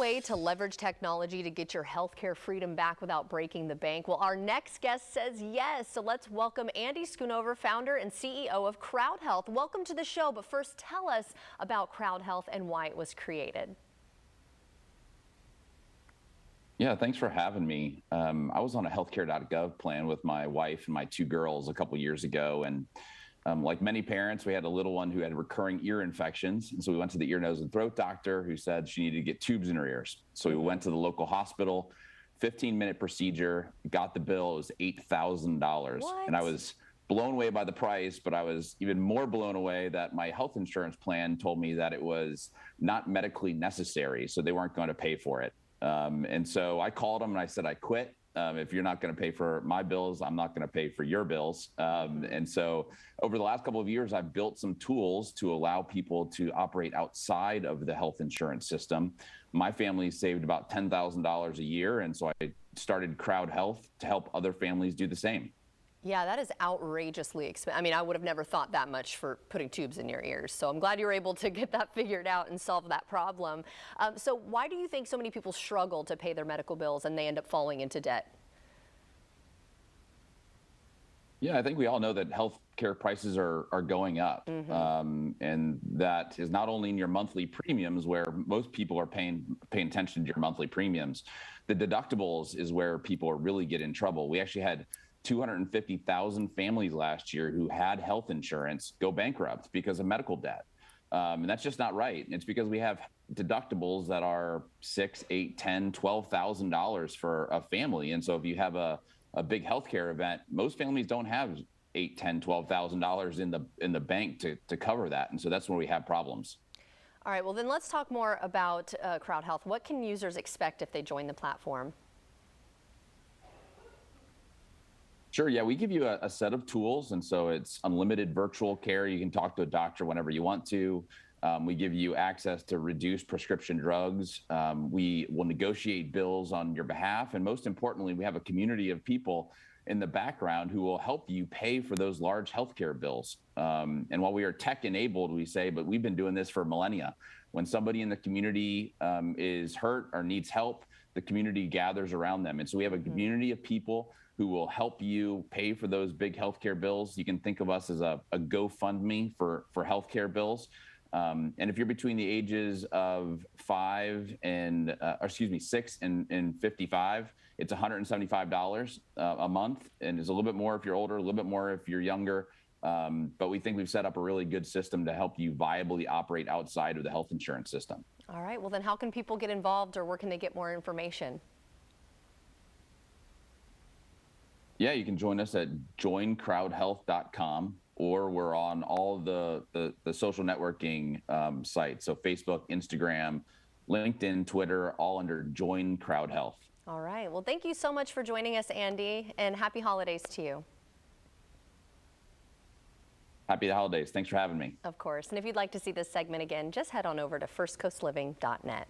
way to leverage technology to get your healthcare freedom back without breaking the bank? Well, our next guest says yes. So let's welcome Andy Schoonover, founder and CEO of Crowd Health. Welcome to the show. But first, tell us about Crowd Health and why it was created. Yeah, thanks for having me. I was on a healthcare.gov plan with my wife and my two girls a couple years ago. And like many parents, we had a little one who had recurring ear infections. And so we went to the ear, nose, and throat doctor who said she needed to get tubes in her ears. So we went to the local hospital, 15-minute procedure, got the bill. It was $8,000. And I was blown away by the price, but I was even more blown away that my health insurance plan told me that it was not medically necessary, so they weren't going to pay for it. And so I called them and I said, I quit. If you're not going to pay for my bills, I'm not going to pay for your bills. And so over the last couple of years, I've built some tools to allow people to operate outside of the health insurance system. My family saved about $10,000 a year. And so I started Crowd Health to help other families do the same. Yeah, that is outrageously expensive. I mean, I would have never thought that much for putting tubes in your ears. So I'm glad you were able to get that figured out and solve that problem. So why do you think so many people struggle to pay their medical bills and they end up falling into debt? Yeah, I think we all know that healthcare prices are going up. And that is not only in your monthly premiums, where most people are paying attention to your monthly premiums. The deductibles is where people really get in trouble. We actually had 250,000 families last year who had health insurance go bankrupt because of medical debt. And that's just not right. It's because we have deductibles that are $6,000, $8,000, $10,000, $12,000 for a family. And so if you have a big healthcare event, most families don't have $8,000, $10,000, $12,000 in the bank to cover that. And so that's where we have problems. All right, well then let's talk more about Crowd Health. What can users expect if they join the platform? Sure. Yeah, we give you a set of tools. And so it's unlimited virtual care. You can talk to a doctor whenever you want to. We give you access to reduced prescription drugs. We will negotiate bills on your behalf. And most importantly, we have a community of people in the background who will help you pay for those large healthcare bills. And while we are tech enabled, we say, but we've been doing this for millennia. When somebody in the community is hurt or needs help, the community gathers around them. And so we have a community of people who will help you pay for those big healthcare bills. You can think of us as a GoFundMe for healthcare bills. And if you're between the ages of 6 and 55, it's $175 a month. And it's a little bit more if you're older, a little bit more if you're younger. But we think we've set up a really good system to help you viably operate outside of the health insurance system. All right. Well, then how can people get involved, or where can they get more information? Yeah, you can join us at joincrowdhealth.com, or we're on all the social networking sites. So Facebook, Instagram, LinkedIn, Twitter, all under Join Crowd Health. All right. Well, thank you so much for joining us, Andy, and happy holidays to you. Happy holidays. Thanks for having me. Of course. And if you'd like to see this segment again, just head on over to firstcoastliving.net.